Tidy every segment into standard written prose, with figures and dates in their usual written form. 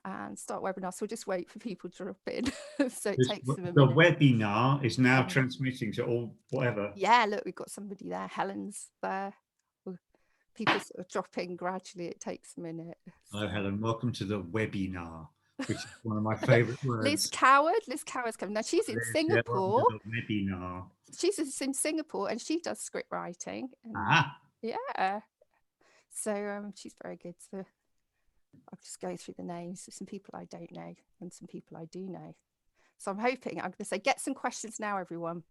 and start webinar. So we'll just wait for people to drop in. So it takes them a The minute. webinar is now transmitting to all whatever. Yeah, look, we've got somebody there. Helen's there. People sort of dropping gradually. It takes a minute. Hello, Helen. Welcome to the webinar, which is one of my favourite words. Liz Coward's coming. Now she's in Singapore. Yeah, the webinar. She's in Singapore and she does script writing. Yeah. So she's very good. So I'll just go through the names of some people I don't know and some people I do know. So I'm hoping, I'm going to say, get some questions now, everyone,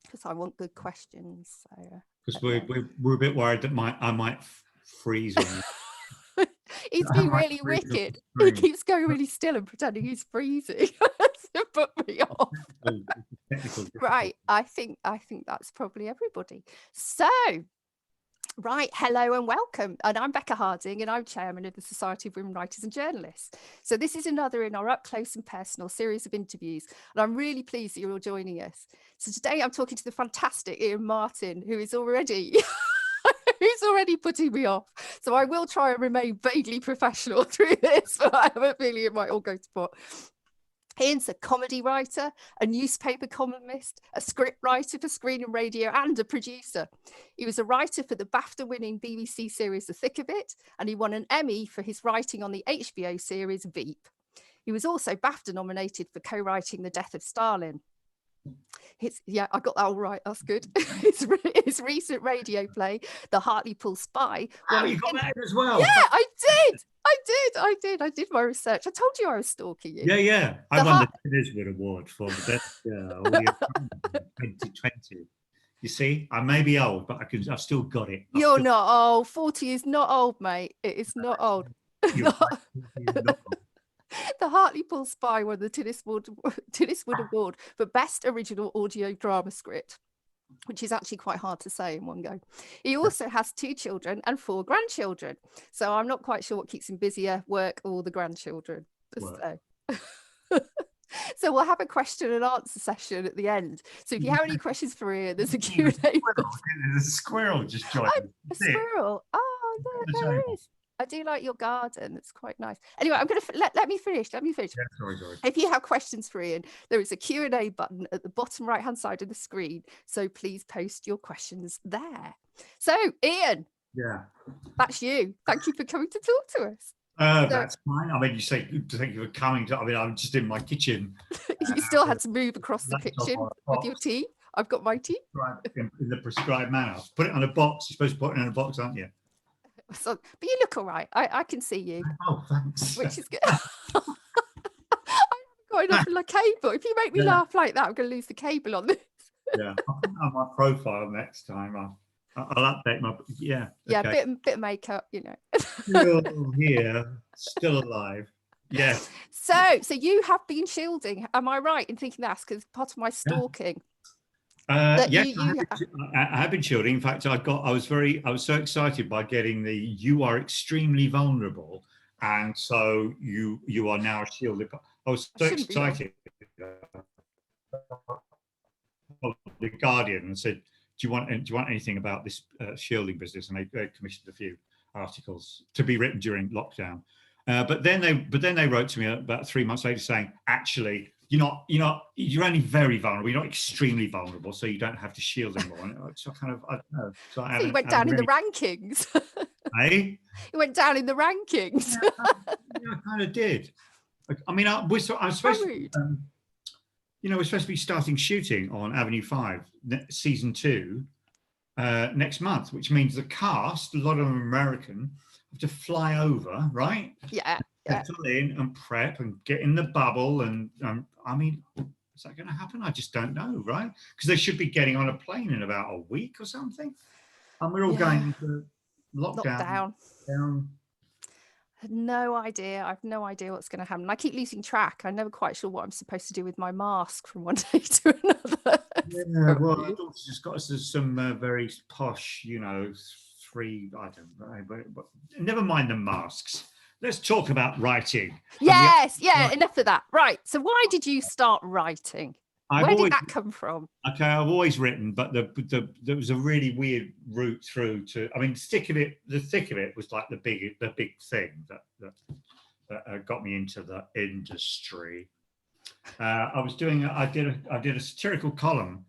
because I want good questions. So because we're a bit worried that I might freeze on you. He's being really wicked. He keeps going really still and pretending he's freezing to put me off. Right, I think that's probably everybody. So, right, hello and welcome. And I'm Becca Harding and I'm chairman of the Society of Women Writers and Journalists. So this is another in our up close and personal series of interviews. And I'm really pleased that you're all joining us. So today I'm talking to the fantastic Ian Martin, who is already who's already putting me off. So I will try and remain vaguely professional through this, but I have a feeling it might all go to pot. Ian's a comedy writer, a newspaper columnist, a script writer for screen and radio, and a producer. He was a writer for the BAFTA-winning BBC series The Thick of It, and he won an Emmy for his writing on the HBO series Veep. He was also BAFTA nominated for co-writing The Death of Stalin. Yeah, I got that all right. That's good. His recent radio play, The Haretley Pulls Spy. Oh, you got that as well. Yeah, I did my research. I told you I was stalking you. Yeah. I won the Tiswood Award for the best audio 2020. You see, I may be old, but I've still got it. You're not old. 40 is not old, mate. It is not old. Not old. The Haretley Pulls Spy won the Tiswood Award for Best Original Audio Drama Script, which is actually quite hard to say in one go. He also has 2 children and 4 grandchildren. So I'm not quite sure what keeps him busier, work or the grandchildren. So we'll have a question and answer session at the end. So if you have any questions for Ian, there's a Q&A. There's a squirrel just joined. A squirrel. Oh, there is. I do like your garden. It's quite nice. Anyway, I'm going to let me finish. Yeah, sorry. If you have questions for Ian, there is a Q&A button at the bottom right-hand side of the screen. So please post your questions there. So, Ian. Yeah. That's you. Thank you for coming to talk to us. That's fine. I mean, you say thank you for coming. I'm just in my kitchen. You still had to move across the kitchen with your tea. I've got my tea. Right, in the prescribed manner. Put it on a box. You're supposed to put it in a box, aren't you? So, but you look all right. I can see you. Oh, thanks. Which is good. I haven't got enough of the cable. If you make me laugh like that, I'm going to lose the cable on this. Yeah, I'll put on my profile next time. I'll update my Yeah, okay. bit of makeup, you know. Still here, still alive. Yeah. So you have been shielding. Am I right in thinking that's because part of my stalking? Yes, I have been shielding. In fact, I was so excited by getting the "you are extremely vulnerable," and so you are now shielded. I was so excited. The Guardian and said, "Do you want anything about this shielding business?" And they commissioned a few articles to be written during lockdown. But then they wrote to me about 3 months later saying, "Actually, you're only very vulnerable. You're not extremely vulnerable, so you don't have to shield anymore." So I don't know. So you went down in the rankings. Hey? You went down in the rankings. Yeah, I kind of did. I mean, we're supposed to be starting shooting on Avenue 5 season 2 next month, which means the cast, a lot of them American, have to fly over, right? Yeah. Settle in and prep and get in the bubble. And I mean, is that going to happen? I just don't know, right? Because they should be getting on a plane in about a week or something. And we're all going into lockdown. I have no idea. I have no idea what's going to happen. I keep losing track. I'm never quite sure what I'm supposed to do with my mask from one day to another. Yeah, well, my daughter's just got us some very posh, I don't know, but never mind the masks. Let's talk about writing. Yes, enough of that. Right. So why did you start writing? Where did that come from? Okay, I've always written, but there was a really weird route through to. I mean, the thick of it was like the big thing that that got me into the industry. I did a satirical column.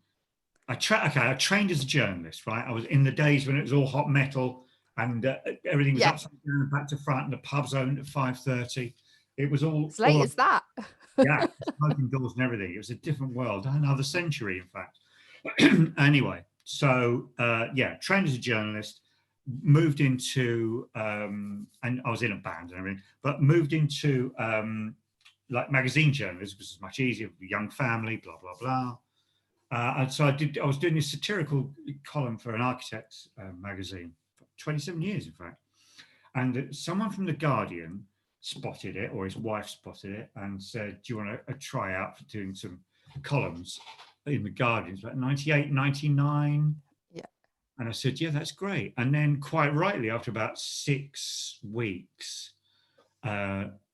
I trained as a journalist, right? I was in the days when it was all hot metal and everything was upside down, back to front, and the pubs opened at 5:30. It was all as late as that. Yeah, smoking doors and everything. It was a different world, another century, in fact. Anyway, so yeah, trained as a journalist, moved into, and I was in a band and everything, but moved into like magazine journalism, which was much easier, young family, blah, blah, blah. And so I was doing this satirical column for an architect's magazine for 27 years, in fact. And someone from The Guardian spotted it, or his wife spotted it, and said, do you want a try out for doing some columns in The Guardian? It's about 98, 99. Yeah. And I said, yeah, that's great. And then quite rightly, after about 6 weeks,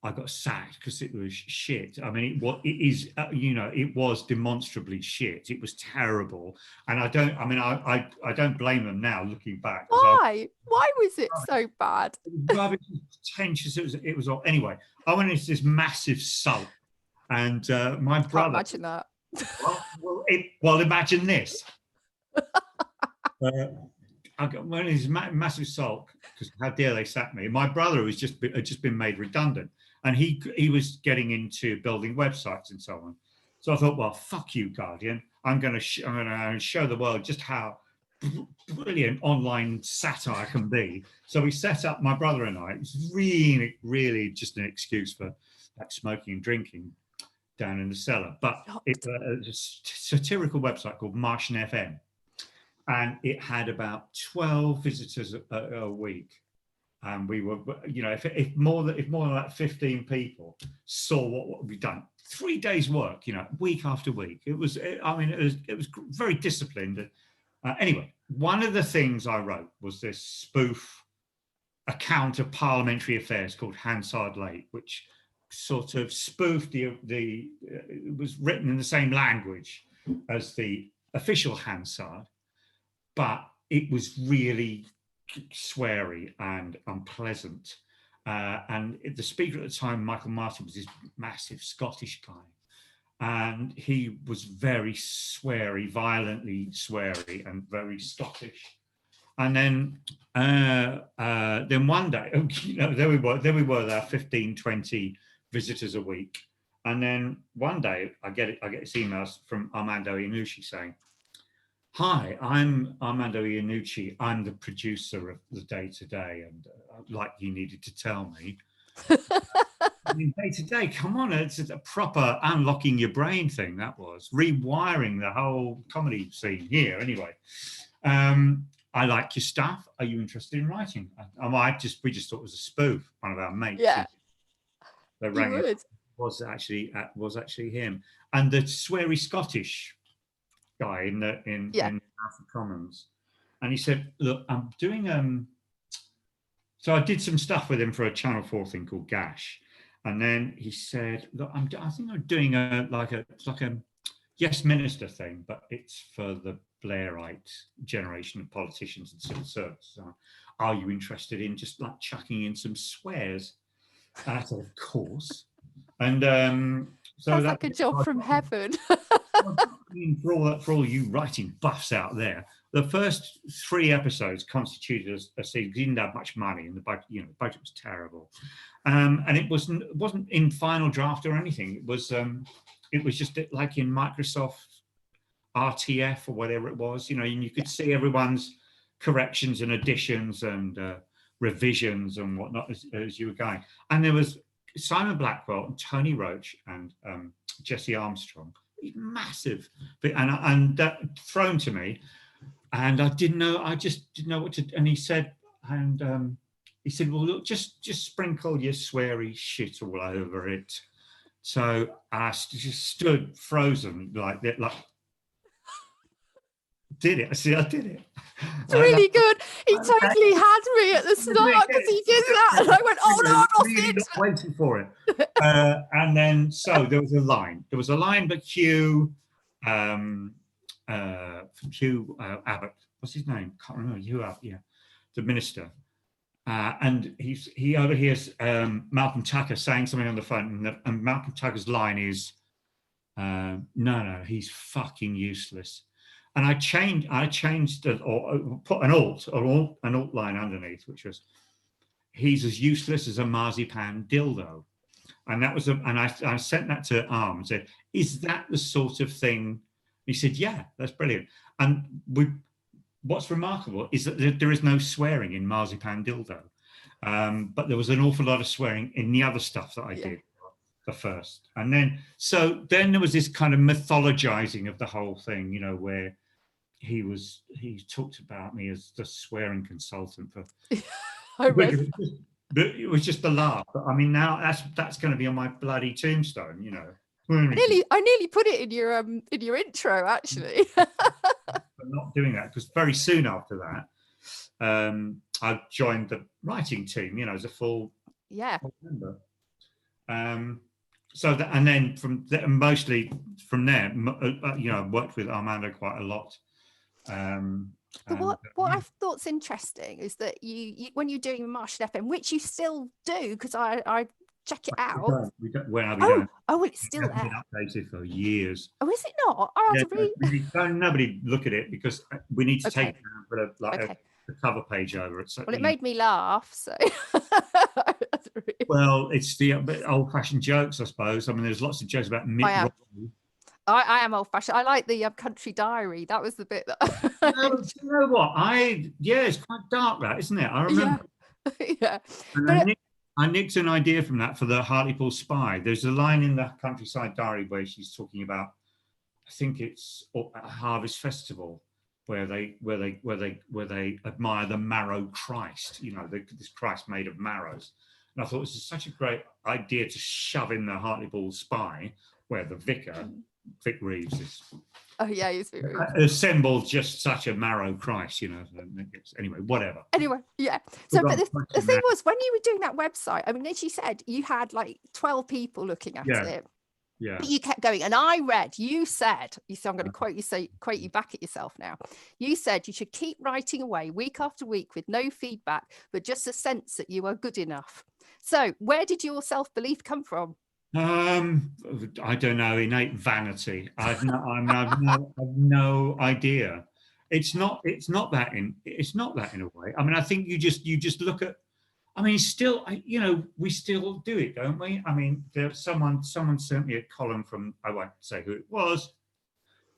I got sacked because it was shit. I mean, it was demonstrably shit. It was terrible. And I don't blame them now looking back. Why was it so bad? It was rubbish, it was pretentious. It was all, anyway, I went into this massive sulk, and my brother. Can't imagine that. Well, imagine this. I got one of these massive sulk because how dare they sack me. My brother had just been made redundant, and he was getting into building websites and so on. So I thought, well, fuck you, Guardian. I'm going to show the world just how brilliant online satire can be. So we set up, my brother and I. It's really, really just an excuse for like smoking and drinking down in the cellar. But it's a satirical website called Martian FM. And it had about 12 visitors a week, and we were, if more than like 15 people saw what we've done, 3 days work, week after week. It was very disciplined. Anyway, one of the things I wrote was this spoof account of parliamentary affairs called Hansard Late, which sort of spoofed it was written in the same language as the official Hansard. But it was really sweary and unpleasant. And the speaker at the time, Michael Martin, was this massive Scottish guy. And he was very sweary, violently sweary, and very Scottish. And then one day, there we were there, 15, 20 visitors a week. And then one day I get this email from Armando Iannucci saying, hi, I'm Armando Iannucci. I'm the producer of the Day Today, and like you needed to tell me. I mean, Day Today, come on, it's a proper unlocking your brain thing. That was rewiring the whole comedy scene here. Anyway, I like your stuff. Are you interested in writing? We just thought it was a spoof. One of our mates. Yeah, that rang it was actually him, and the sweary Scottish guy in House of Commons, and he said, look, I'm doing so I did some stuff with him for a Channel 4 thing called Gash, and then he said, look, I think I'm doing a Yes Minister thing, but it's for the Blairite generation of politicians and civil servants. So, are you interested in just like chucking in some swears? And I said, of course. And so that's like a job from heaven. For all you writing buffs out there, the first 3 episodes constituted a season. We didn't have much money, and the budget was terrible, and it wasn't in final draft or anything. It was just like in Microsoft RTF or whatever it was, and you could see everyone's corrections and additions and revisions and whatnot as you were going. And there was Simon Blackwell and Tony Roach and Jesse Armstrong, massive, and that thrown to me, and I just didn't know what to. And he said, well, look, just sprinkle your sweary shit all over it. So I just stood frozen like that, did it. I did it. It's really good. He totally had me at the start because he did that, and I went, "Oh no, I'm really not waiting for it." And then there was a line. There was a line, but Hugh Abbott, what's his name? Can't remember. Hugh Abbott, yeah, the minister. and he overhears Malcolm Tucker saying something on the phone, and Malcolm Tucker's line is, no, he's fucking useless. And I changed it, or put an alt line underneath, which was, he's as useless as a marzipan dildo. And that was and I sent that to Arm and said, is that the sort of thing? He said, yeah, that's brilliant. And what's remarkable is that there is no swearing in marzipan dildo, but there was an awful lot of swearing in the other stuff that I did the first. And then there was this kind of mythologizing of the whole thing, you know, where he talked about me as the swearing consultant for but it was just a laugh. But I mean, now that's going to be on my bloody tombstone, you know. I nearly put it in your intro, actually. I'm not doing that, because very soon after that, I joined the writing team, you know, as a full member. So that, and then mostly from there, you know, I worked with Armando quite a lot. But what I thought's interesting is that you when you're doing Martian FM, which you still do, because I check it out. We don't. Oh, it's still there. Been updated for years. Oh, is it not? I have to read. Nobody look at it, because we need to take it down and put a cover page over it. So well, it made me laugh. So. Well, it's the old-fashioned jokes, I suppose. I mean, there's lots of jokes about Mitt Romney. I am old-fashioned. I like the Country Diary. That was the bit that. You know what? It's quite dark, that, isn't it? I remember. Yeah. And I nicked an idea from that for the Haretley Pulls Spy. There's a line in the Countryside Diary where she's talking about, I think it's a harvest festival, where they admire the marrow Christ. You know, this Christ made of marrows. And I thought this is such a great idea to shove in the Haretley Pulls Spy, where the vicar, Vic Reeves, is. Oh yeah, he's Vic Reeves. Assembled just such a marrow Christ, you know. Anyway, whatever. Anyway, yeah. So, but the thing was, when you were doing that website, I mean, as you said, you had like 12 people looking at it. Yeah. But you kept going, and I read. You said, I'm going to quote you back at yourself now. You said you should keep writing away week after week with no feedback, but just a sense that you are good enough. So, where did your self-belief come from? I don't know. Innate vanity. I've no idea. It's not that in a way. I mean, I think you just look at. I mean, still, you know, we still do it, don't we? I mean, someone sent me a column from, I won't say who it was,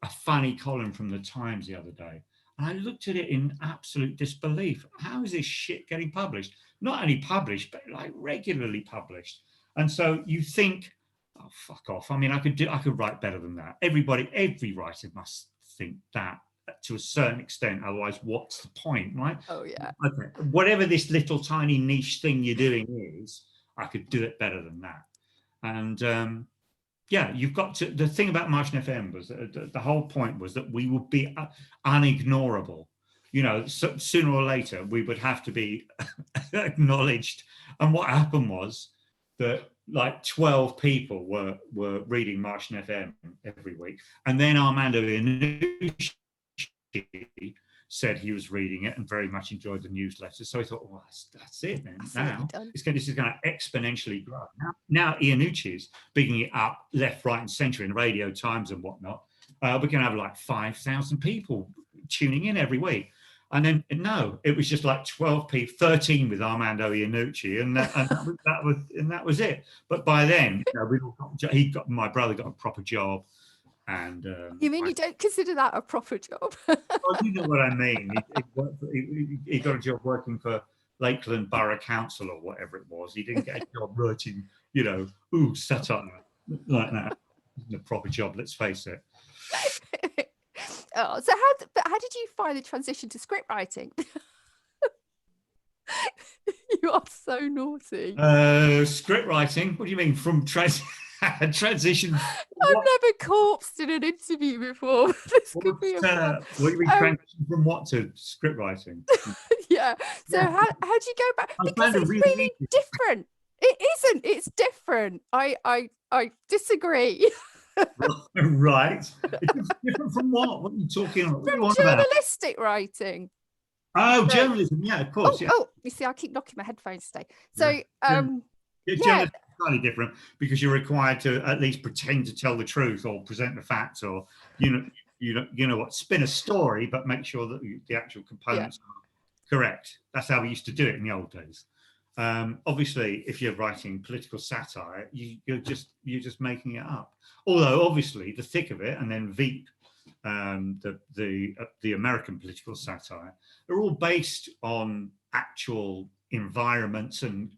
a funny column from the Times the other day, and I looked at it in absolute disbelief. How is this shit getting published? Not only published, but like regularly published. And so you think, oh, fuck off. I mean, I could write better than that. Every writer must think that to a certain extent. Otherwise, what's the point, right? Oh, yeah. Okay. Whatever this little tiny niche thing you're doing is, I could do it better than that. And you've got to. The thing about Martian FM was the whole point was that we would be unignorable. You know, so sooner or later we would have to be acknowledged. And what happened was that like 12 people were reading Martian FM every week, and then Armando Iannucci said he was reading it and very much enjoyed the newsletter. So I thought, well, that's it then. Now this is going to exponentially grow. Now Iannucci is picking it up left, right, and centre in Radio Times and whatnot. We're going to have like 5,000 people tuning in every week. And then no, it was just like 12 people, 13 with Armando Iannucci, and that was it. But by then, you know, my brother got a proper job, and you mean you don't consider that a proper job? Well, you know what I mean. He got a job working for Lakeland Borough Council or whatever it was. He didn't get a job writing, you know, satire like that. A proper job, let's face it. Oh, so how did you find the transition to script writing? You are so naughty. Script writing? What do you mean from transition? I've never corpsed in an interview before. What do you mean transition from what to script writing? Yeah. So how do you go back? Because it's really different. It isn't. It's different. I disagree. Right. It's different from what? What are you talking about? From journalistic writing. Oh, journalism, yeah, of course. Oh, you see, I keep knocking my headphones today. So, Journalism is slightly different because you're required to at least pretend to tell the truth or present the facts, or you know what, spin a story, but make sure that the actual components are correct. That's how we used to do it in the old days. Obviously, if you're writing political satire, you're just making it up. Although, obviously, the thick of it, and then Veep, the American political satire, are all based on actual environments and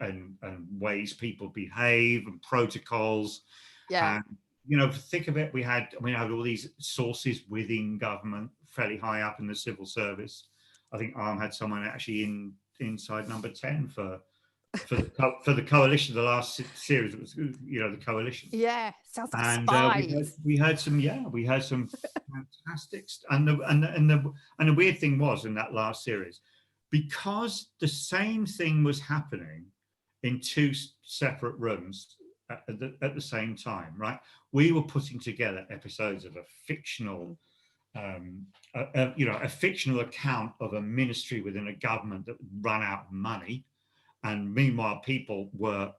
ways people behave and protocols. Yeah. And, you know, the thick of it, we had all these sources within government, fairly high up in the civil service. I think Arm had someone actually inside Number 10 for the coalition. The last series, it was, you know, the coalition. Yeah, sounds like and spies. we heard some fantastic. And the weird thing was, in that last series, because the same thing was happening in two separate rooms at the same time, right? We were putting together episodes of a fictional. A fictional account of a ministry within a government that ran out of money, and meanwhile people were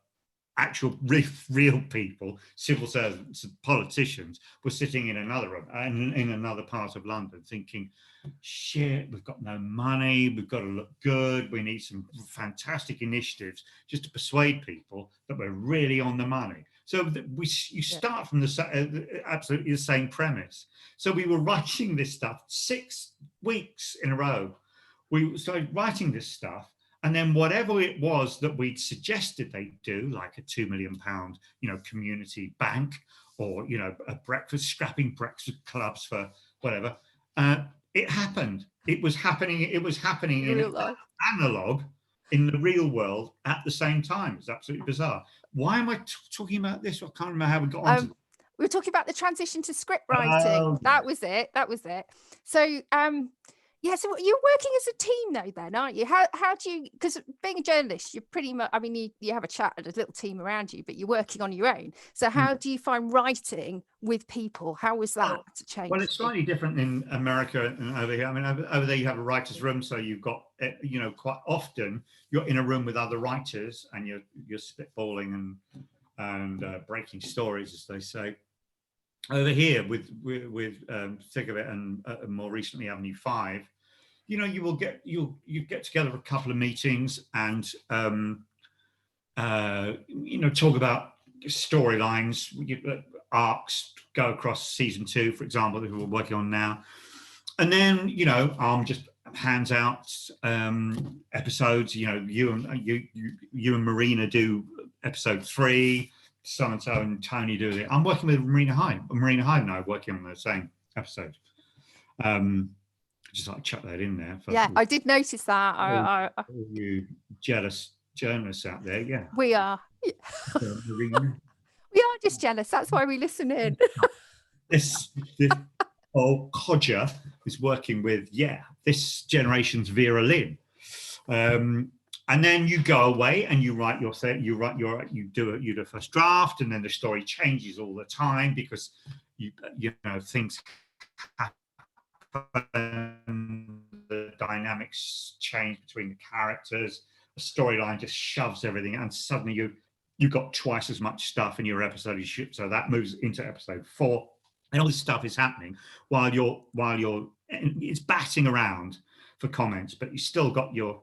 actual real people, civil servants, politicians, were sitting in another room and in another part of London thinking, shit, we've got no money, we've got to look good, we need some fantastic initiatives just to persuade people that we're really on the money. So you start from absolutely the same premise. So we were writing this stuff 6 weeks in a row. We started writing this stuff, and then whatever it was that we'd suggested they do, like a £2 million, community bank, or, scrapping breakfast clubs for whatever, it happened. It was happening in real life, analog, in the real world at the same time. It's absolutely bizarre. Why am I talking about this? I can't remember how we got on. We were talking about the transition to script writing. Oh, that was it. So, so you're working as a team though, then, aren't you? How do you, because being a journalist, you're pretty much, I mean, you have a chat and a little team around you, but you're working on your own. So how do you find writing with people? How was that to change? Well, it's slightly different in America and over here. I mean, over there you have a writer's room, so you've got, quite often you're in a room with other writers and you're spitballing and breaking stories, as they say. Over here with Thick of It and more recently Avenue 5, you'll get together a couple of meetings and talk about storylines, arcs, go across season 2, for example, that we're working on now, and then just hands out episodes. You and Marina do episode 3. So and so and Tony do it. I'm working with Marina Hyde. Marina Hyde and I are working on the same episode. Just like chuck that in there. I did notice that. All you jealous journalists out there, yeah. We are. We are just jealous. That's why we listen in. This old codger is working with this generation's Vera Lynn. And then you go away and you do a first draft, and then the story changes all the time because things happen, the dynamics change between the characters, the storyline just shoves everything, and suddenly you've got twice as much stuff in your episode as you should. So that moves into episode 4, and all this stuff is happening while you're it's batting around for comments, but you still got your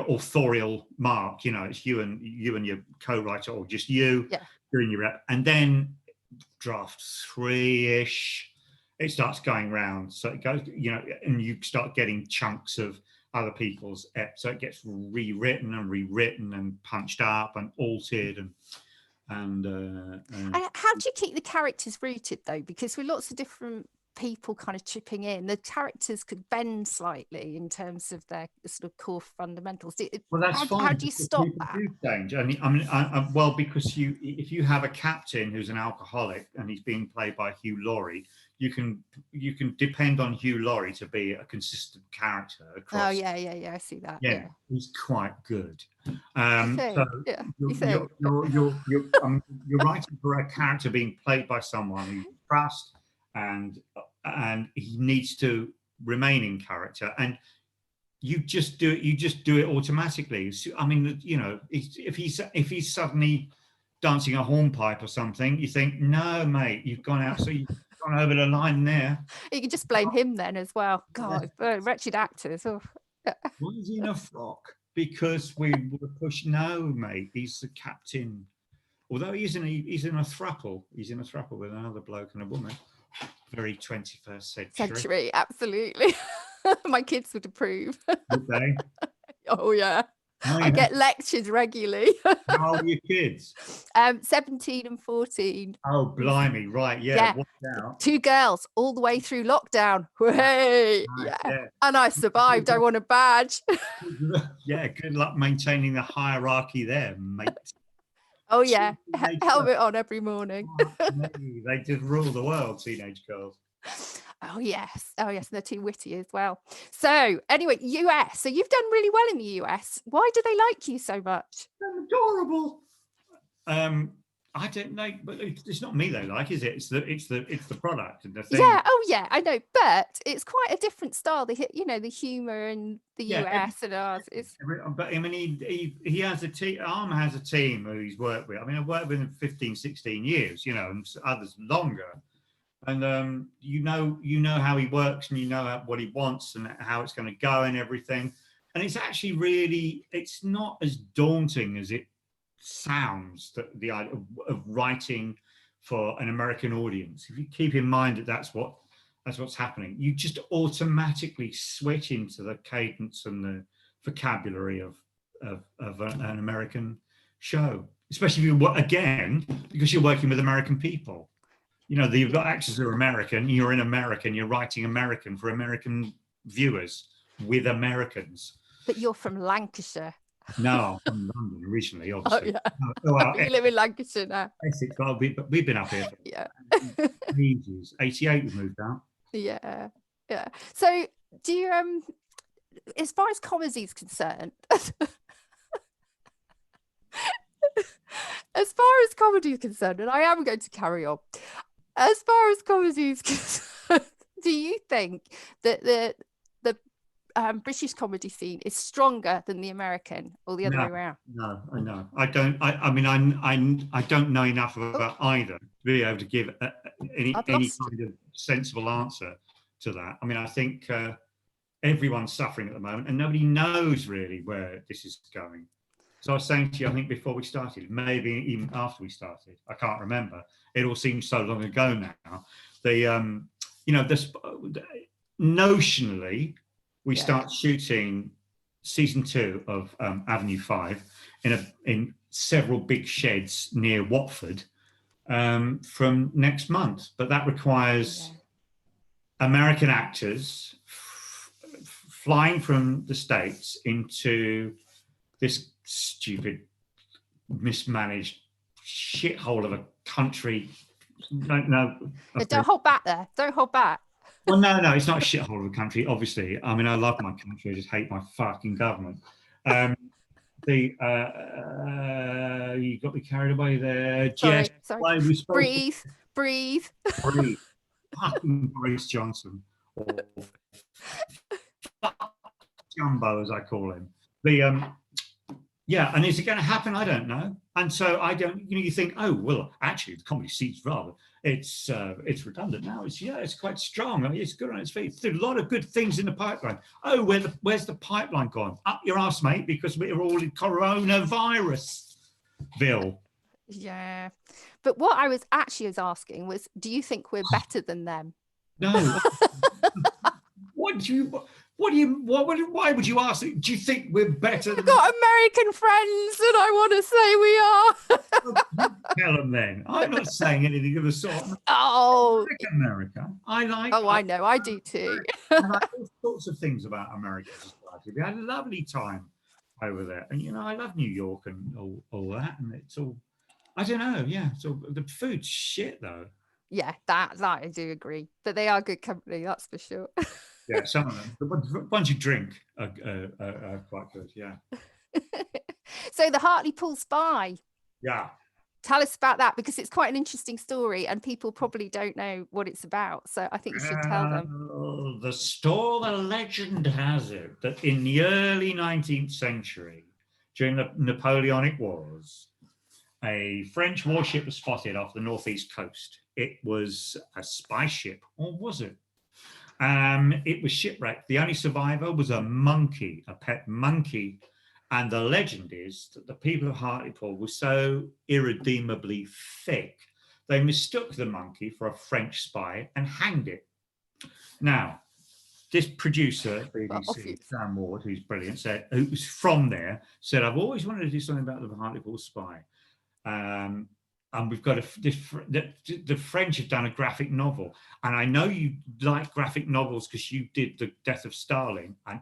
authorial mark. It's you and your co-writer, or just you doing your rep. And then draft 3-ish, it starts going round. So it goes, and you start getting chunks of other people's ep. So it gets rewritten and punched up and altered and how do you keep the characters rooted though? Because with lots of different people kind of chipping in, the characters could bend slightly in terms of their sort of core fundamentals. Well, that's fine. How do you stop that? Change. I mean, because if you have a captain who's an alcoholic and he's being played by Hugh Laurie, you can depend on Hugh Laurie to be a consistent character across. Oh yeah, I see that. Yeah, he's quite good. You're writing for a character being played by someone who you trust, and he needs to remain in character. And you just do it. You just do it automatically. I mean, you know, if he's suddenly dancing a hornpipe or something, you think, no, mate, you've gone out. So you've gone over the line there. You can just blame him then as well. God, wretched actors. Oh. Why is he in a frock? Because we were pushed. No, mate, he's the captain. Although he's in a throuple. He's in a throuple with another bloke and a woman. Very 21st century. Absolutely. My kids would approve. Would they? Oh yeah. Oh, yeah. I get lectures regularly. How old are your kids? 17 and 14. Oh, blimey. Right. Yeah. Watch out. 2 girls all the way through lockdown. Hey, yeah. And I survived. I won a badge. Yeah. Good luck maintaining the hierarchy there, mate. Oh, yeah. Helmet on every morning. They just rule the world, teenage girls. Oh, yes. Oh, yes. And they're too witty as well. So anyway, US. So you've done really well in the US. Why do they like you so much? They're adorable. I don't know, but it's not me they like, is it? It's the product and the thing. Yeah. Oh, yeah. I know, but it's quite a different style. The the humor in the US and ours is. But I mean, he has a team. Arm has a team who he's worked with. I mean, I've worked with him 15, 16 years. You know, and others longer. And you know how he works, and you know what he wants and how it's going to go and everything. And it's actually really, it's not as daunting as it sounds, that the idea of writing for an American audience. If you keep in mind that that's what's happening, you just automatically switch into the cadence and the vocabulary of an American show, especially if because you're working with American people. You know, the actors are American, you're in American, you're writing American for American viewers with Americans. But you're from Lancashire. No, I'm from London originally, obviously. Oh, yeah. You live in Lancashire now. Essex, well, we've been up here for ages. 88 we moved out. Yeah. So do you, as far as comedy is concerned, and I am going to carry on, as far as comedy is concerned, do you think that the British comedy scene is stronger than the American, or the other way around? No, I know. I don't. I mean, I don't know enough about either to be able to give any kind of sensible answer to that. I mean, I think everyone's suffering at the moment, and nobody knows really where this is going. So I was saying to you, I think before we started, maybe even after we started, I can't remember. It all seems so long ago now. Notionally, we start shooting season 2 of Avenue 5 in several big sheds near Watford from next month. But that requires American actors flying from the States into this stupid, mismanaged shithole of a country. Don't hold back there. Don't hold back. Well, no, it's not a shithole of a country, obviously. I mean, I love my country. I just hate my fucking government. You got me carried away there. Sorry. Breathe. Fucking Boris Johnson. Or Jumbo, as I call him. And is it going to happen? I don't know. And so I don't, you think, oh, well, actually, the comedy scene's it's redundant now. It's quite strong. I mean, it's good on its feet. There's a lot of good things in the pipeline. Oh, where's the pipeline gone? Up your arse, mate, because we're all in coronavirusville. Yeah. But what I was asking was, do you think we're better than them? No. Why would you ask? Do you think we're better? I've got American friends and I want to say we are. Tell them then. I'm not saying anything of the sort. Oh, America. I know. I do too. I like all sorts of things about American society. We had a lovely time over there. And, I love New York and all that. And it's all, I don't know. Yeah. So the food's shit, though. Yeah, that I do agree. But they are good company, that's for sure. Yeah, some of them. The ones you drink are quite good, yeah. So the Haretley Pulls spy. Yeah. Tell us about that, because it's quite an interesting story and people probably don't know what it's about. So I think you should tell them. The legend has it that in the early 19th century, during the Napoleonic Wars, a French warship was spotted off the northeast coast. It was a spy ship, or was it? It was shipwrecked. The only survivor was a monkey, a pet monkey. And the legend is that the people of Haretley Pulls were so irredeemably thick, they mistook the monkey for a French spy and hanged it. Now, this producer, BBC, Sam Ward, who's brilliant, said, who was from there, said, I've always wanted to do something about the Haretley Pulls spy. And we've got the French have done a graphic novel. And I know you like graphic novels because you did The Death of Stalin. And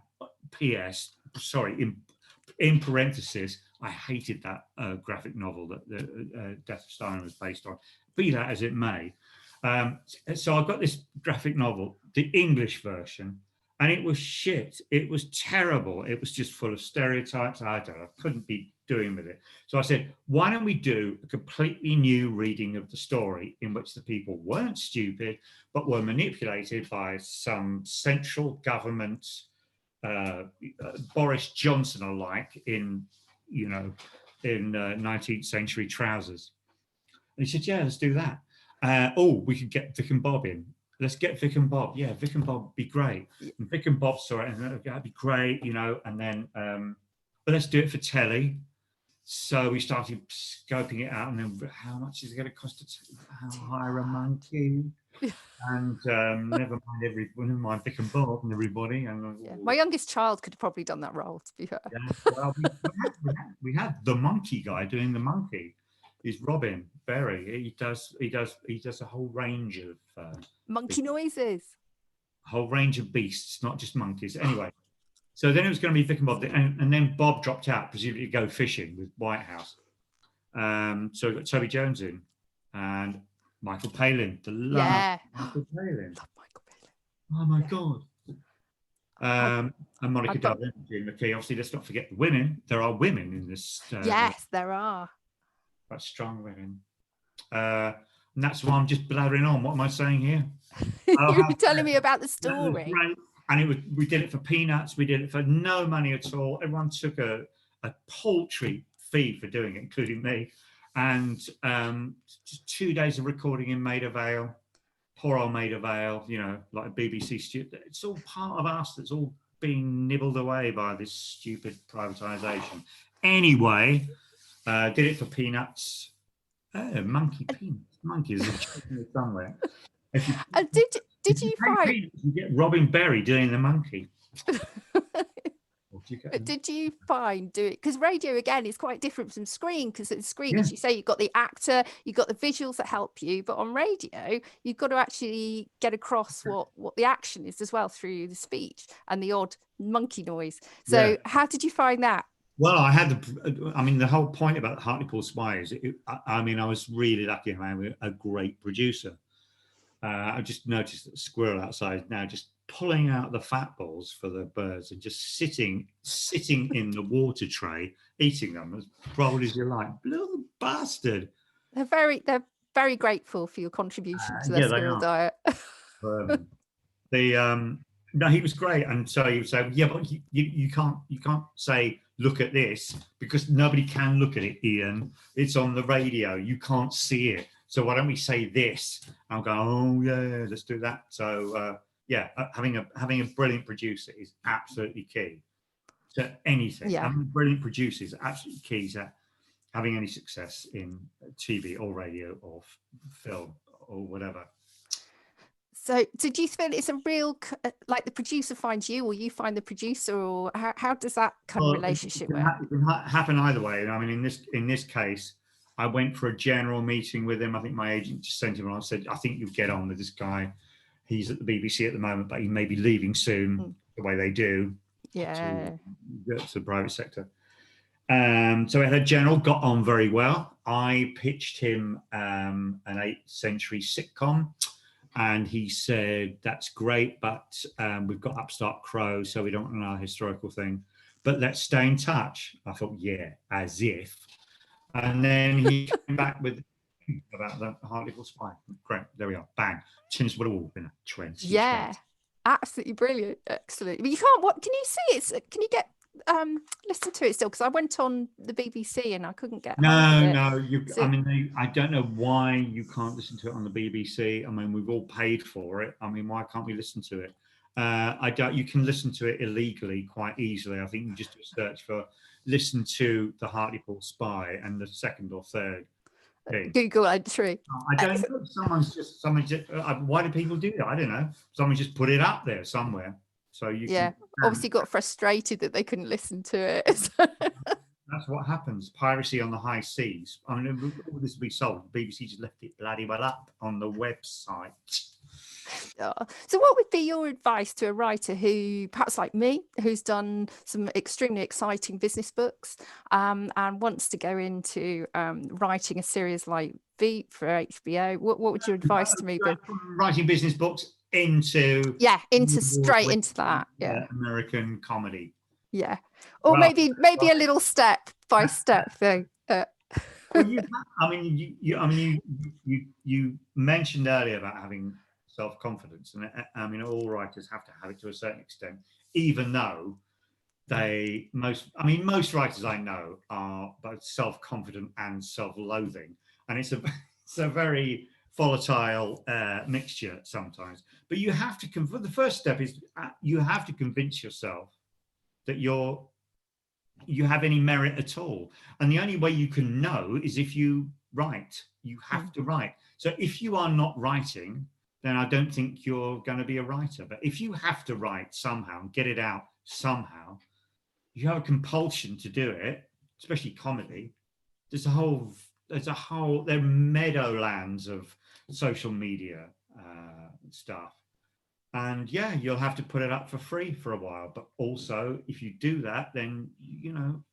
P.S., sorry, in parentheses, I hated that graphic novel that the Death of Stalin was based on. Be that as it may. So I've got this graphic novel, the English version, and it was shit. It was terrible. It was just full of stereotypes. I couldn't be doing with it. So I said, why don't we do a completely new reading of the story in which the people weren't stupid, but were manipulated by some central government Boris Johnson alike in 19th century trousers. And he said, yeah, let's do that. We could get Vic and Bob in. Let's get Vic and Bob. Yeah, Vic and Bob would be great. And Vic and Bob saw it, and that'd be great, and then, but let's do it for telly. So we started scoping it out, and then how much is it going to cost to hire a monkey? And never mind Vic and Bob and everybody. And my youngest child could have probably done that role, to be fair. Yeah, well, we had the monkey guy doing the monkey. He's Robin Berry. He does a whole range of monkey noises. A whole range of beasts, not just monkeys. Anyway, so then it was going to be Vic and Bob, and then Bob dropped out, presumably to go fishing with Whitehouse. So we got Toby Jones in, and Michael Palin, Michael Palin. Oh my God. And Monica Dublin, June McKee. Obviously, let's not forget the women. There are women in this. Yes, there are. But strong women. And that's why I'm just blathering on. What am I saying here? You were telling me about the story. And we did it for peanuts. We did it for no money at all. Everyone took a paltry fee for doing it, including me. And just 2 days of recording in Maida Vale. Poor old Maida Vale, like a BBC studio. It's all part of us that's all being nibbled away by this stupid privatisation. Anyway, did it for peanuts. Monkey peanuts. Monkeys are chicken somewhere. Did you find peanuts, you get Robin Berry doing the monkey? Did you find because radio again is quite different from screen, because at screen, as you say, you've got the actor, you've got the visuals that help you, but on radio you've got to actually get across what the action is as well through the speech and the odd monkey noise. So how did you find that? Well, the whole point about Haretley Pulls Spy is, I was really lucky having a great producer. I just noticed that the squirrel outside now just pulling out the fat balls for the birds and just sitting in the water tray, eating them as bold as you like. Little bastard. They're very grateful for your contribution to their squirrel diet. No, he was great, and so he would say, "Yeah, but you can't say look at this, because nobody can look at it, Ian. It's on the radio. You can't see it. So why don't we say this?" I'll go, "Oh yeah, let's do that." So having a brilliant producer is absolutely key to anything. Yeah. Having a brilliant producer is absolutely key to having any success in TV or radio or film or whatever. So did you feel it's a real, like the producer finds you or you find the producer, or how does that kind of relationship work? It can happen either way. I mean, in this case, I went for a general meeting with him. I think my agent just sent him and I said, "I think you'll get on with this guy. He's at the BBC at the moment, but he may be leaving soon, the way they do to the private sector." So we had a general, got on very well. I pitched him an 8th century sitcom, and he said, "That's great, but we've got Upstart Crow, so we don't want another historical thing. But let's stay in touch." I thought, yeah, as if. And then he came back with about the Haretley Pulls spy. Great, there we are. Bang. Since would have all been a 20. Yeah, absolutely brilliant. Excellent. But you can't. What can you see? It's can you get listen to it still? Because I went on the BBC and I couldn't get. No. So, I mean, I don't know why you can't listen to it on the BBC. I mean, we've all paid for it. I mean, why can't we listen to it? I don't. You can listen to it illegally quite easily. I think you just do a search for "listen to the Haretley Pulls spy" and the second or third thing. Google entry. I don't know. Someone's just. Why do people do that? I don't know. Someone just put it up there somewhere, so you. Yeah, obviously got frustrated that they couldn't listen to it. That's what happens. Piracy on the high seas. I mean, all this would be solved. The BBC just left it bloody well up on the website. So what would be your advice to a writer who, perhaps like me, who's done some extremely exciting business books and wants to go into writing a series like Veep for HBO? What would your advice to me be? Writing business books into straight into that. Yeah, American comedy. Yeah, or well, maybe a little step by step thing. Well, you mentioned earlier about having self-confidence, and I mean, all writers have to have it to a certain extent, even though most writers I know are both self-confident and self-loathing, and it's a very volatile mixture sometimes. But you have to the first step is you have to convince yourself that you have any merit at all, and the only way you can know is if you write. You have to write. So if you are not writing, then I don't think you're going to be a writer. But if you have to write somehow and get it out somehow, you have a compulsion to do it, especially comedy. There are meadowlands of social media stuff. And yeah, you'll have to put it up for free for a while. But also, if you do that, then,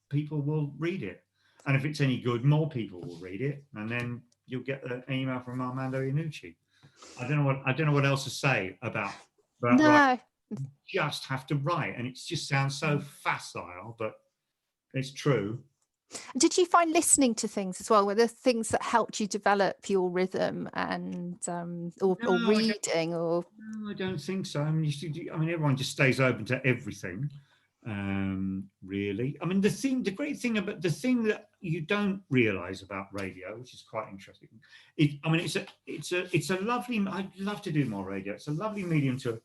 people will read it. And if it's any good, more people will read it. And then you'll get an email from Armando Iannucci. I don't know what else to say about no. Writing. You just have to write, and it just sounds so facile, but it's true. Did you find listening to things as well? Were there things that helped you develop your rhythm and or reading? Or no, I don't think so. I mean, everyone just stays open to everything. Really, I mean, the great thing about the thing that you don't realize about radio, which is quite interesting, it's a lovely. I'd love to do more radio. It's a lovely medium to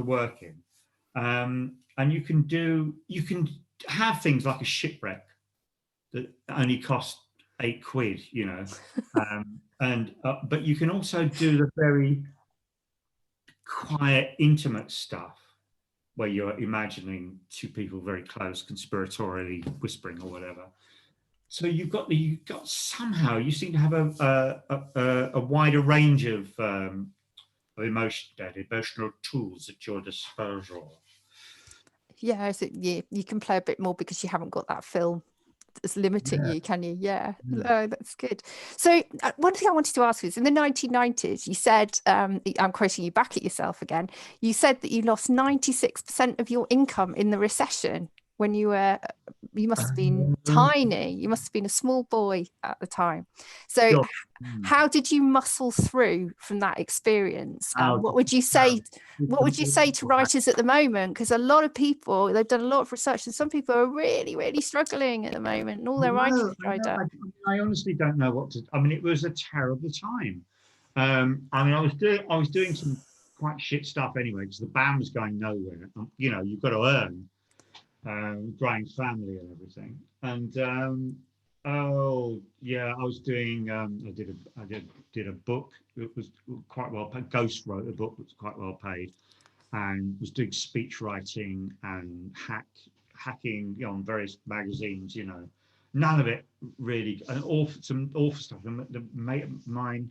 work in, and you can have things like a shipwreck that only cost £8, but you can also do the very quiet, intimate stuff where you're imagining two people very close, conspiratorially whispering or whatever. So you seem to have a wider range of emotional tools at your disposal. Yeah, you can play a bit more because you haven't got that film that's limiting you, can you? Yeah. Oh, that's good. So one thing I wanted to ask is, in the 1990s, you said, I'm quoting you back at yourself again, you said that you lost 96% of your income in the recession when you must have been tiny. You must have been a small boy at the time. So how did you muscle through from that experience? What would you say to writers at the moment? Because a lot of people, they've done a lot of research, and some people are really, really struggling at the moment, and all their writing is dried up. I honestly don't know what to. I mean, it was a terrible time. I was doing some quite shit stuff anyway, because the band was going nowhere. You've got to earn. Growing family and everything, and I was doing. I did a book. It was quite well paid. Ghost wrote a book that was quite well paid, and was doing speech writing and hacking on various magazines. None of it really. And some awful stuff. The mate of mine,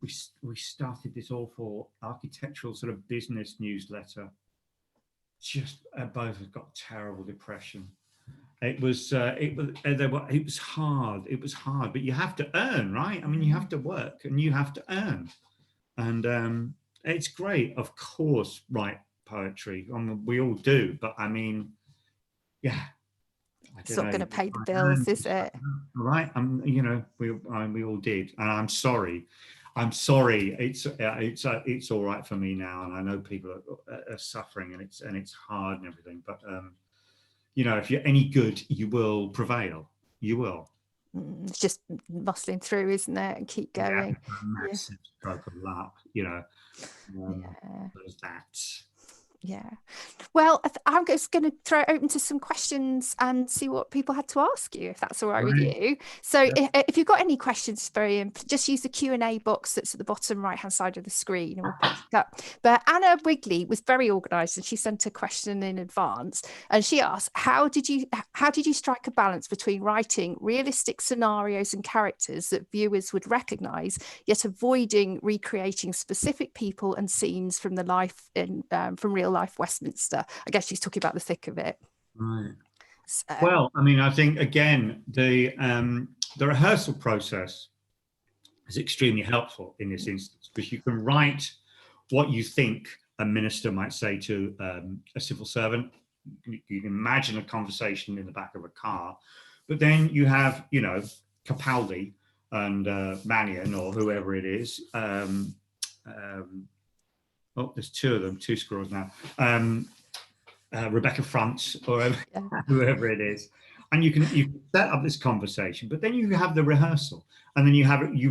we started this awful architectural sort of business newsletter. Just both have got terrible depression. It was hard. It was hard, but you have to earn, right? I mean, you have to work and you have to earn, and it's great, of course, write poetry. I mean, we all do, but I mean, yeah, It's not going to pay the bills, is it? Right. We all did, and I'm sorry. It's all right for me now, and I know people are suffering, and it's hard and everything. But if you're any good, you will prevail. You will. It's just muscling through, isn't it? And keep going. Yeah, a massive stroke of luck. There's that. Yeah. Well, I'm just going to throw it open to some questions and see what people had to ask you, if that's all right with you. So if you've got any questions for Ian, just use the Q&A box that's at the bottom right-hand side of the screen and we'll pick it up. But Anna Wigley was very organised and she sent a question in advance. And she asked, how did you strike a balance between writing realistic scenarios and characters that viewers would recognise, yet avoiding recreating specific people and scenes from the life from real life Westminster? I guess she's talking about the thick of it. Right. So. Well, I think again the rehearsal process is extremely helpful in this instance, because you can write what you think a minister might say to a civil servant. You can imagine a conversation in the back of a car, but then you have Capaldi and Mannion or whoever it is. There's two of them, two squirrels now. Rebecca Front or whoever it is, and you can set up this conversation, but then you have the rehearsal, and then you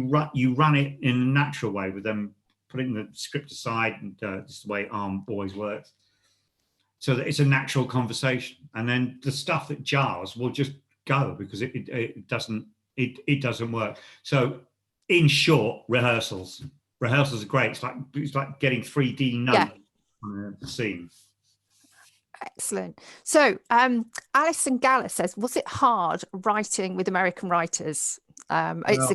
run it in a natural way with them putting the script aside, and this is the way always works, so that it's a natural conversation, and then the stuff that jars will just go because it doesn't work. So, in short, rehearsals are great. It's like getting 3D notes on the scene. Excellent. So Alison Galler says, was it hard writing with American writers? It's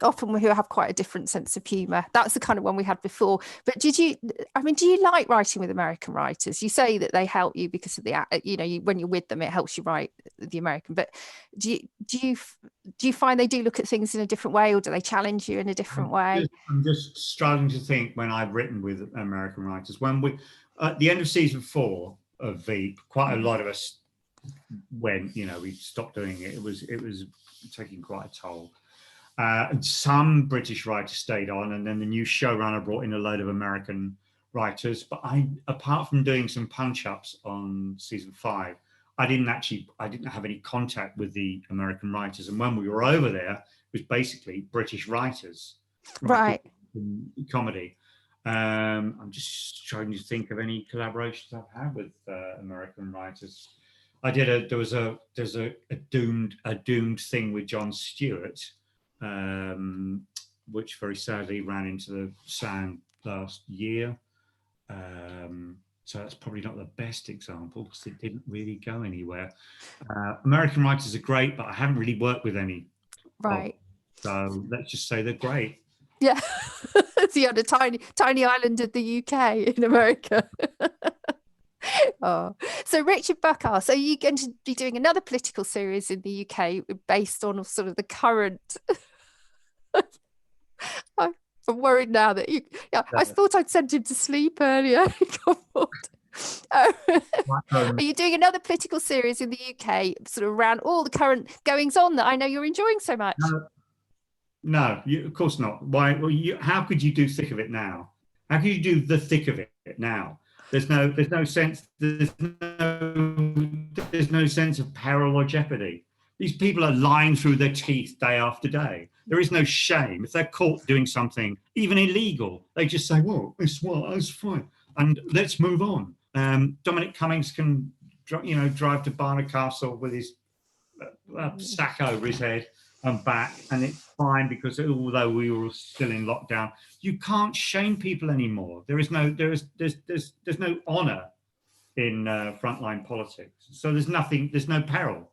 often who have quite a different sense of humour. That's the kind of one we had before. But do you like writing with American writers? You say that they help you because of the, when you're with them, it helps you write the American. But do you find they do look at things in a different way, or do they challenge you in a different way? I'm just struggling to think when I've written with American writers. When we at the end of season 4 of Veep, quite a lot of us when we stopped doing it. It was taking quite a toll. And some British writers stayed on, and then the new showrunner brought in a load of American writers. But apart from doing some punch-ups on season 5, I didn't have any contact with the American writers. And when we were over there, it was basically British writers, right? Comedy. I'm just trying to think of any collaborations I've had with American writers. There's a doomed thing with Jon Stewart, which very sadly ran into the sand last year. So that's probably not the best example because it didn't really go anywhere. American writers are great, but I haven't really worked with any. Right. So let's just say they're great. Yeah. It's on a tiny island of the UK in America. So Richard Buck asks, are you going to be doing another political series in the UK based on sort of the current? I'm worried now that I thought I'd sent him to sleep earlier. Are you doing another political series in the UK sort of around all the current goings on that I know you're enjoying so much? No, of course not. Why? Well, how could you do thick of it now? How could you do the thick of it now? There's no sense. There's no sense of peril or jeopardy. These people are lying through their teeth day after day. There is no shame. If they're caught doing something, even illegal, they just say, "Well, it's fine," and let's move on. Dominic Cummings can, drive to Barnard Castle with his sack over his head and back, and it's fine because although we were still in lockdown, you can't shame people anymore. There's no honour in frontline politics. So there's no peril.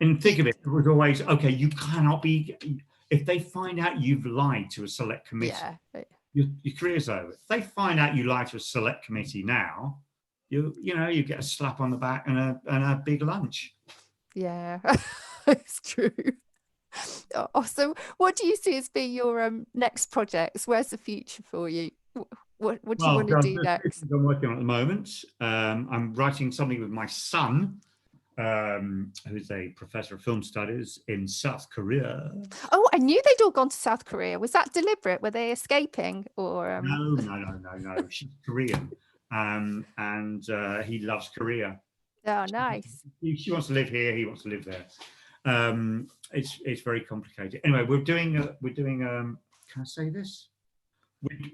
And think of it, it was always, okay, you cannot be, if they find out you've lied to a select committee, your career's over. If they find out you lied to a select committee now, you get a slap on the back and a big lunch. Yeah, it's true. So what do you see as being your next projects? Where's the future for you? What do you want to do next? I'm working on at the moment. I'm writing something with my son, who's a professor of film studies in South Korea. Oh, I knew they'd all gone to South Korea. Was that deliberate? Were they escaping or? No. She's Korean, and he loves Korea. Oh, nice. She wants to live here. He wants to live there. It's very complicated. Anyway, we're doing. Can I say this?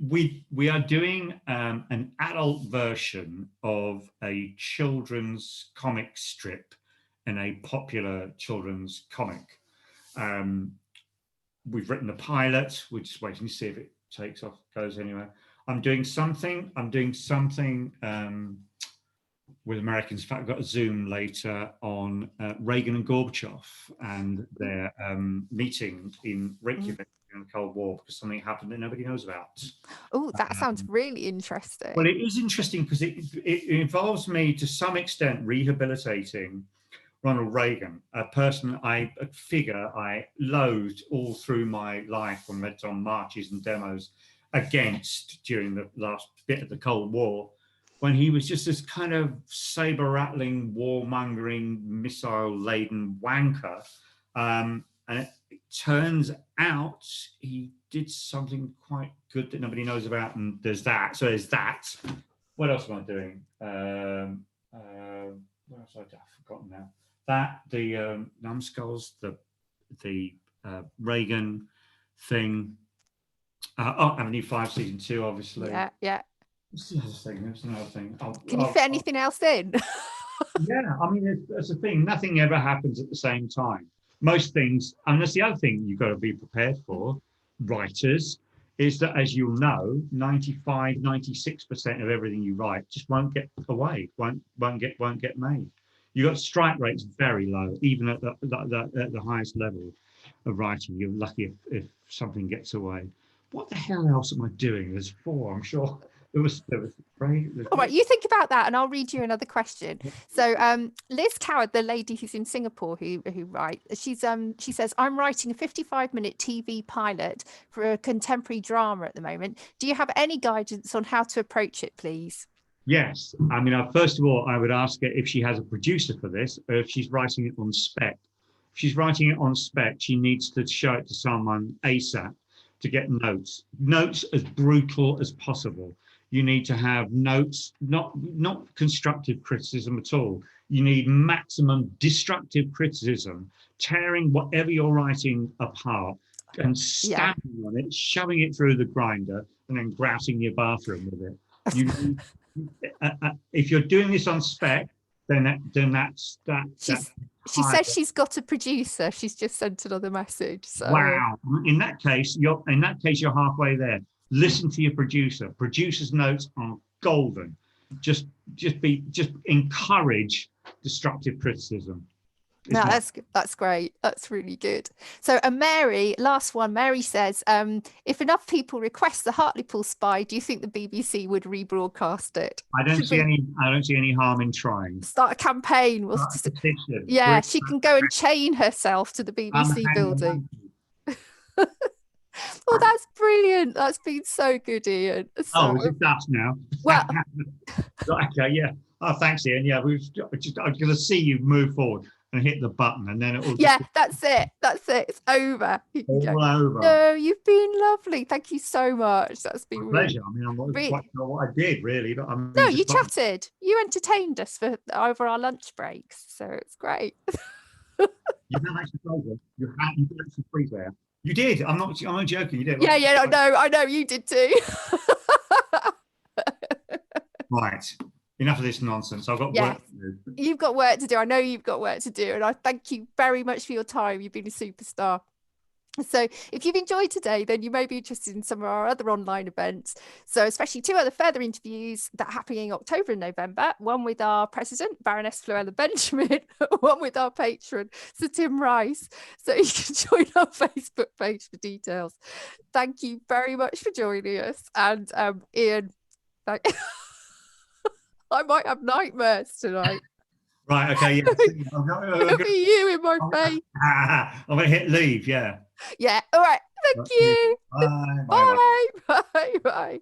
We are doing an adult version of a children's comic strip in a popular children's comic. We've written the pilot. We're just waiting to see if it takes off, goes anywhere. I'm doing something with Americans. In fact, I've got a Zoom later on Reagan and Gorbachev and their meeting in Reykjavik in the Cold War, because something happened that nobody knows about. Oh, that sounds really interesting. Well, it is interesting because it involves me to some extent rehabilitating Ronald Reagan, a figure I loathed all through my life and went on marches and demos against during the last bit of the Cold War, when he was just this kind of saber-rattling, warmongering, missile-laden wanker. And it turns out he did something quite good that nobody knows about, and there's that. So there's that. What else am I doing? What else have I forgotten now? That, the numbskulls, the Reagan thing. Avenue 5 season 2, obviously. Yeah. What's the other thing? There's another thing. Can you fit anything else in? Yeah, I mean, that's the thing. Nothing ever happens at the same time. Most things, and that's the other thing you've got to be prepared for, writers, is that, as you'll know, 95, 96% of everything you write just won't get away, won't get made. You've got strike rates very low, even at the highest level of writing. You're lucky if something gets away. What the hell else am I doing? There's 4, I'm sure. There was 3. All right, you think about that and I'll read you another question. So Liz Coward, the lady who's in Singapore who writes, she says, I'm writing a 55-minute TV pilot for a contemporary drama at the moment. Do you have any guidance on how to approach it, please? Yes. I mean, first of all, I would ask her if she has a producer for this, or if she's writing it on spec. If she's writing it on spec, she needs to show it to someone ASAP to get notes as brutal as possible. You need to have notes, not constructive criticism at all. You need maximum destructive criticism, tearing whatever you're writing apart and stamping on it, shoving it through the grinder, and then grousing your bathroom with it. You need, if you're doing this on spec, then that's that. She says she's got a producer. She's just sent another message. So. Wow! In that case, you're halfway there. Listen to your producer. Producer's notes are golden. Just encourage destructive criticism. No, that's great. That's really good. So, Mary, last one. Mary says, if enough people request the Haretley Pulls spy, do you think the BBC would rebroadcast it? I don't see any harm in trying. Start a campaign. Yeah, she can go and chain herself to the BBC building. Oh, that's brilliant. That's been so good, Ian. So, is it dust now? Well, okay, yeah. Oh, thanks, Ian. Yeah, I'm going to see you move forward and hit the button, and then it will. Yeah, that's it. It's over. All over. No, you've been lovely. Thank you so much. That's been a pleasure. I mean, I'm not quite sure what I did really, but no, you chatted. You entertained us over our lunch breaks, so it's great. You have actually told you did actually freeze there. You did. I'm not joking. You did. Yeah. I know. You did too. Right. Enough of this nonsense. I've got work to do. You've got work to do. I know you've got work to do, and I thank you very much for your time. You've been a superstar. So if you've enjoyed today, then you may be interested in some of our other online events. So especially 2 other further interviews that are happening in October and November, one with our president, Baroness Floella Benjamin, one with our patron, Sir Tim Rice. So you can join our Facebook page for details. Thank you very much for joining us. And Ian, I might have nightmares tonight. Right, okay, yeah. It'll be you in my face. I'm going to hit leave, yeah. Yeah, all right. Thank you. Bye. Bye. Bye. Bye.